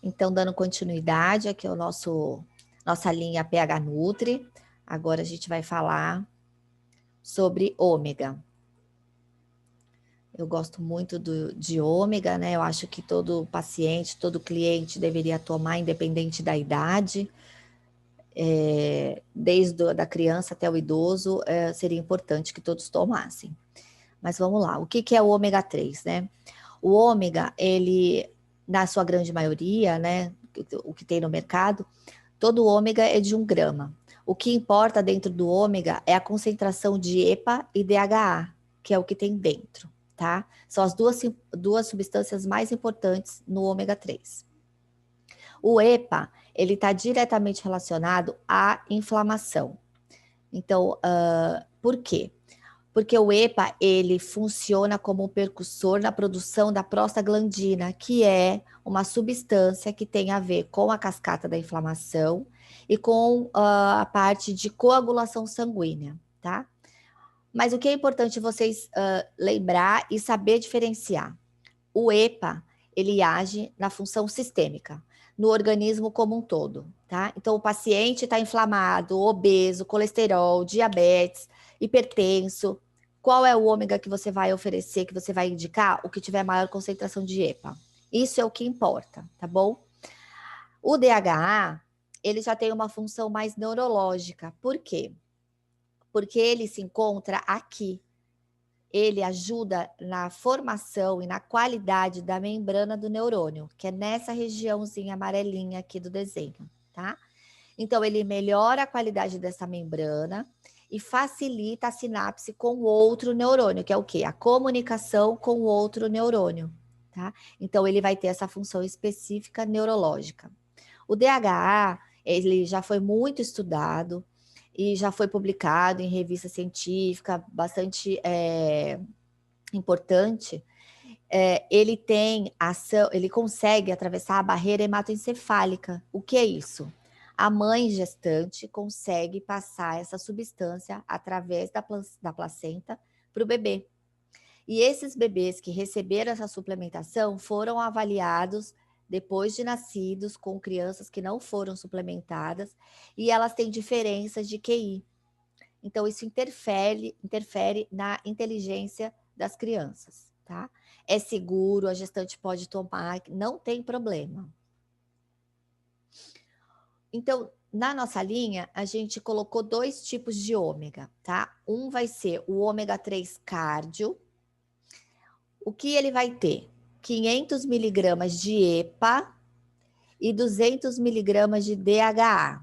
Então, dando continuidade aqui ao nossa linha PH Nutri, agora a gente vai falar sobre ômega. Eu gosto muito de ômega, né? Eu acho que todo paciente, todo cliente deveria tomar, independente da idade, desde a criança até o idoso, seria importante que todos tomassem. Mas vamos lá, o que é o ômega 3, né? O ômega, ele, na sua grande maioria, né, o que tem no mercado, todo ômega é de 1 grama. O que importa dentro do ômega é a concentração de EPA e DHA, que é o que tem dentro, tá? São as duas substâncias mais importantes no ômega 3. O EPA, ele está diretamente relacionado à inflamação. Então, por quê? Porque o EPA, ele funciona como um percussor na produção da prostaglandina, que é uma substância que tem a ver com a cascata da inflamação e com a parte de coagulação sanguínea, tá? Mas o que é importante vocês lembrar e saber diferenciar? O EPA, ele age na função sistêmica, no organismo como um todo, tá? Então, o paciente está inflamado, obeso, colesterol, diabetes, hipertenso. Qual é o ômega que você vai oferecer, que você vai indicar? O que tiver maior concentração de EPA. Isso é o que importa, tá bom? O DHA, ele já tem uma função mais neurológica. Por quê? Porque ele se encontra aqui. Ele ajuda na formação e na qualidade da membrana do neurônio, que é nessa regiãozinha amarelinha aqui do desenho, tá? Então, ele melhora a qualidade dessa membrana e facilita a sinapse com o outro neurônio, que é o quê? A comunicação com o outro neurônio, tá? Então, ele vai ter essa função específica neurológica. O DHA, ele já foi muito estudado e já foi publicado em revista científica bastante importante. Ele tem ação, ele consegue atravessar a barreira hematoencefálica. O que é isso? A mãe gestante consegue passar essa substância através da placenta para o bebê. E esses bebês que receberam essa suplementação foram avaliados depois de nascidos com crianças que não foram suplementadas e elas têm diferenças de QI. Então, isso interfere na inteligência das crianças, tá? É seguro, a gestante pode tomar, não tem problema. Então, na nossa linha, a gente colocou 2 tipos de ômega, tá? Um vai ser o ômega 3 cardio. O que ele vai ter? 500 miligramas de EPA e 200 miligramas de DHA.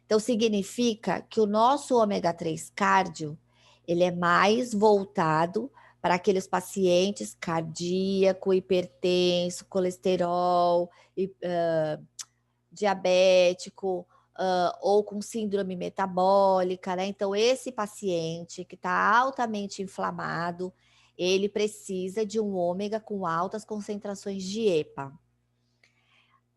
Então, significa que o nosso ômega 3 cardio, ele é mais voltado para aqueles pacientes cardíaco, hipertenso, colesterol, diabético, ou com síndrome metabólica, né? Então, esse paciente que está altamente inflamado, ele precisa de um ômega com altas concentrações de EPA.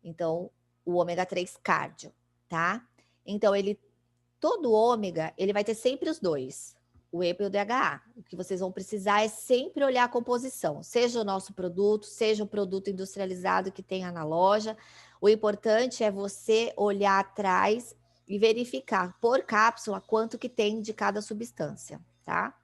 Então, o ômega 3 cardio, tá? Então, todo ômega, ele vai ter sempre os 2, o EPA e o DHA. O que vocês vão precisar é sempre olhar a composição, seja o nosso produto, seja o produto industrializado que tenha na loja. O importante é você olhar atrás e verificar por cápsula quanto que tem de cada substância, tá?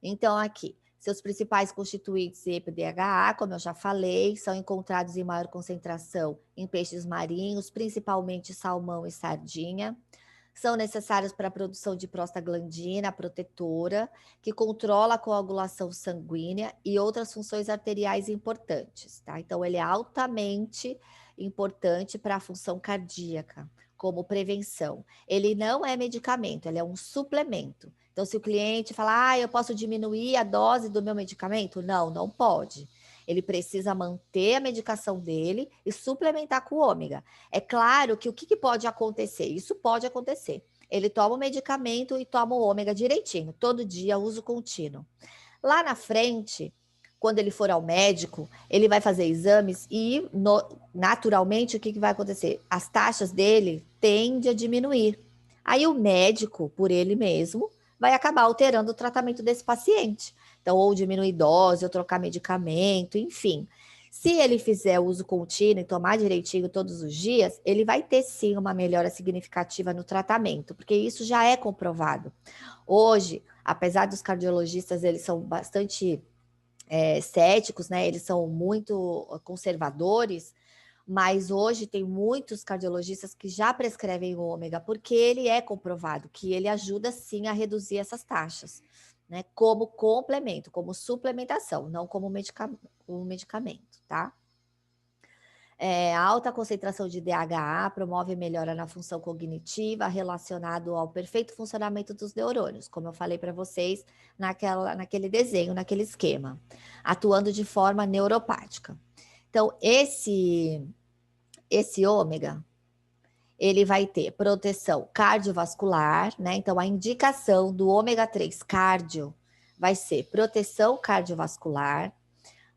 Então, aqui, seus principais constituintes EPA e DHA, como eu já falei, são encontrados em maior concentração em peixes marinhos, principalmente salmão e sardinha. São necessários para a produção de prostaglandina protetora, que controla a coagulação sanguínea e outras funções arteriais importantes, tá? Então, ele é altamente importante para a função cardíaca, como prevenção. Ele não é medicamento, ele é um suplemento. Então, se o cliente falar, eu posso diminuir a dose do meu medicamento? Não, não pode. Ele precisa manter a medicação dele e suplementar com ômega. É claro que o que pode acontecer? Isso pode acontecer. Ele toma o medicamento e toma o ômega direitinho, todo dia, uso contínuo. Lá na frente, quando ele for ao médico, ele vai fazer exames e, naturalmente, o que vai acontecer? As taxas dele tendem a diminuir. Aí o médico, por ele mesmo, vai acabar alterando o tratamento desse paciente. Então, ou diminuir dose, ou trocar medicamento, enfim. Se ele fizer uso contínuo e tomar direitinho todos os dias, ele vai ter sim uma melhora significativa no tratamento, porque isso já é comprovado. Hoje, apesar dos cardiologistas, eles são bastante céticos, né? Eles são muito conservadores, mas hoje tem muitos cardiologistas que já prescrevem o ômega, porque ele é comprovado que ele ajuda sim a reduzir essas taxas, né? Como complemento, como suplementação, não como um medicamento, tá? A alta concentração de DHA promove melhora na função cognitiva relacionado ao perfeito funcionamento dos neurônios, como eu falei para vocês naquele desenho, naquele esquema, atuando de forma neuropática. Então, esse ômega, ele vai ter proteção cardiovascular, né? Então, a indicação do ômega 3 cardio vai ser proteção cardiovascular,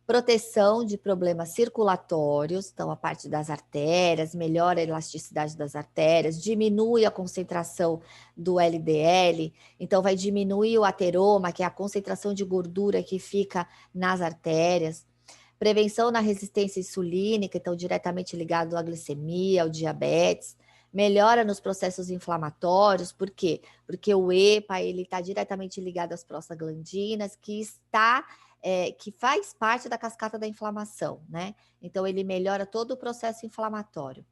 proteção de problemas circulatórios, então a parte das artérias, melhora a elasticidade das artérias, diminui a concentração do LDL, então vai diminuir o ateroma, que é a concentração de gordura que fica nas artérias. Prevenção na resistência insulínica, então diretamente ligado à glicemia, ao diabetes. Melhora nos processos inflamatórios, por quê? Porque o EPA ele está diretamente ligado às prostaglandinas, que faz parte da cascata da inflamação, né? Então ele melhora todo o processo inflamatório.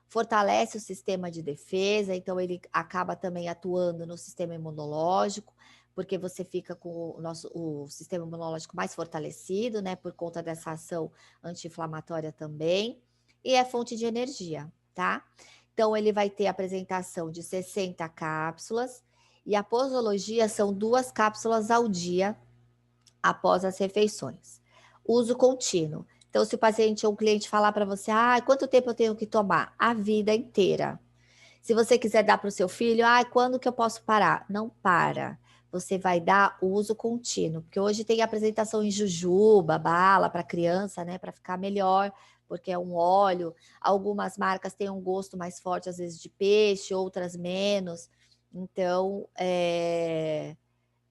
Fortalece o sistema de defesa, então ele acaba também atuando no sistema imunológico, porque você fica com o sistema imunológico mais fortalecido, né, por conta dessa ação anti-inflamatória também, e é fonte de energia, tá? Então, ele vai ter a apresentação de 60 cápsulas, e a posologia são 2 cápsulas ao dia após as refeições. Uso contínuo. Então, se o paciente ou o cliente falar para você, quanto tempo eu tenho que tomar? A vida inteira. Se você quiser dar para o seu filho, quando que eu posso parar? Não para. Você vai dar o uso contínuo, porque hoje tem apresentação em jujuba, bala para criança, né, para ficar melhor, porque é um óleo. Algumas marcas têm um gosto mais forte, às vezes, de peixe, outras menos. Então,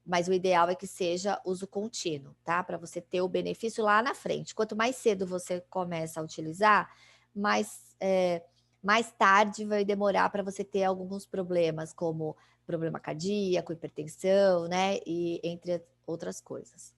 mas o ideal é que seja uso contínuo, tá? Para você ter o benefício lá na frente. Quanto mais cedo você começa a utilizar, mais tarde vai demorar para você ter alguns problemas, como problema cardíaco, hipertensão, né? E entre outras coisas.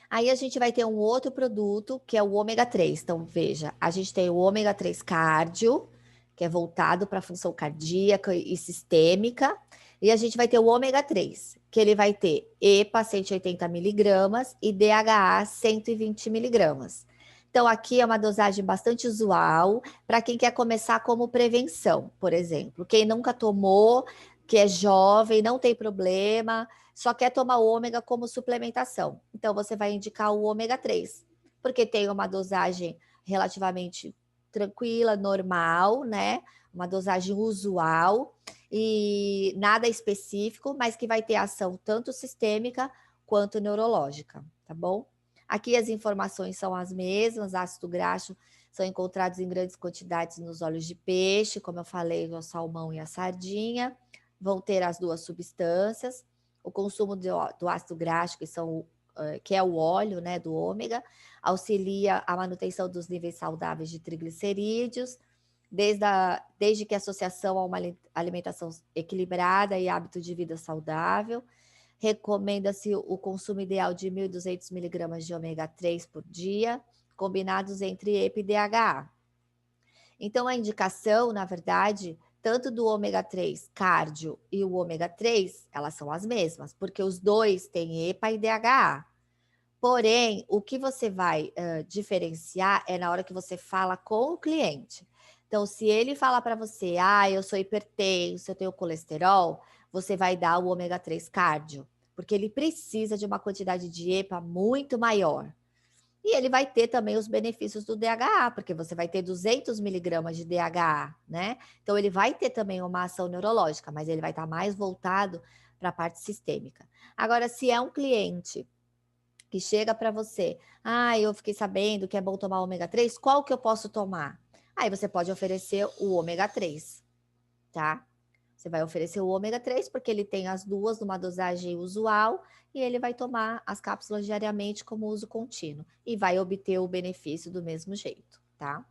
Aí a gente vai ter um outro produto, que é o ômega 3. Então, veja, a gente tem o ômega 3 cardio, que é voltado para a função cardíaca e sistêmica. E a gente vai ter o ômega 3, que ele vai ter EPA 180 miligramas e DHA 120 miligramas. Então, aqui é uma dosagem bastante usual para quem quer começar como prevenção, por exemplo. Quem nunca tomou, que é jovem, não tem problema, só quer tomar o ômega como suplementação. Então, você vai indicar o ômega 3, porque tem uma dosagem relativamente tranquila, normal, né? Uma dosagem usual e nada específico, mas que vai ter ação tanto sistêmica quanto neurológica, tá bom? Aqui as informações são as mesmas, ácido graxo são encontrados em grandes quantidades nos óleos de peixe, como eu falei, no salmão e a sardinha, vão ter as 2 substâncias, o consumo do ácido graxo, que é o óleo, né, do ômega, auxilia a manutenção dos níveis saudáveis de triglicerídeos, desde que a associação a uma alimentação equilibrada e hábito de vida saudável. Recomenda-se o consumo ideal de 1.200 miligramas de ômega 3 por dia, combinados entre EPA e DHA. Então, a indicação, na verdade, tanto do ômega 3 cardio e o ômega 3, elas são as mesmas, porque os dois têm EPA e DHA. Porém, o que você vai diferenciar é na hora que você fala com o cliente. Então, se ele falar para você, eu sou hipertenso, eu tenho colesterol, você vai dar o ômega 3 cardio, porque ele precisa de uma quantidade de EPA muito maior. E ele vai ter também os benefícios do DHA, porque você vai ter 200 miligramas de DHA, né? Então, ele vai ter também uma ação neurológica, mas ele vai estar mais voltado para a parte sistêmica. Agora, se é um cliente que chega para você, eu fiquei sabendo que é bom tomar ômega 3, qual que eu posso tomar? Aí você pode oferecer o ômega 3, tá? Você vai oferecer o ômega 3 porque ele tem as duas numa dosagem usual e ele vai tomar as cápsulas diariamente como uso contínuo e vai obter o benefício do mesmo jeito, tá?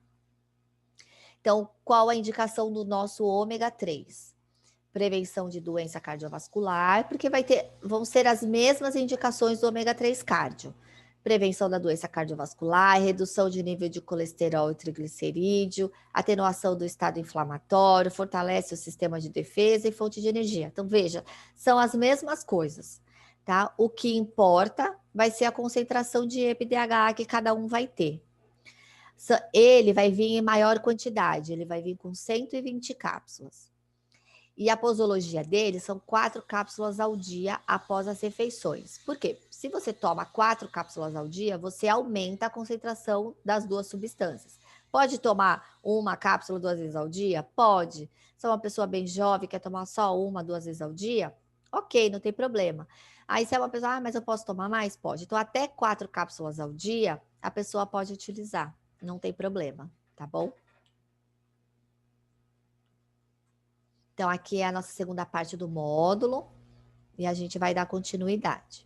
Então, qual a indicação do nosso ômega 3? Prevenção de doença cardiovascular, porque vão ser as mesmas indicações do ômega 3 cardio. Prevenção da doença cardiovascular, redução de nível de colesterol e triglicerídeo, atenuação do estado inflamatório, fortalece o sistema de defesa e fonte de energia. Então, veja, são as mesmas coisas, tá? O que importa vai ser a concentração de EPDH que cada um vai ter. Ele vai vir em maior quantidade, ele vai vir com 120 cápsulas. E a posologia dele são 4 cápsulas ao dia após as refeições. Por quê? Se você toma 4 cápsulas ao dia, você aumenta a concentração das duas substâncias. Pode tomar uma cápsula 2 vezes ao dia? Pode. Se é uma pessoa bem jovem, quer tomar só uma, 2 vezes ao dia? Ok, não tem problema. Aí se é uma pessoa, mas eu posso tomar mais? Pode. Então, até 4 cápsulas ao dia, a pessoa pode utilizar. Não tem problema, tá bom? Então, aqui é a nossa segunda parte do módulo e a gente vai dar continuidade.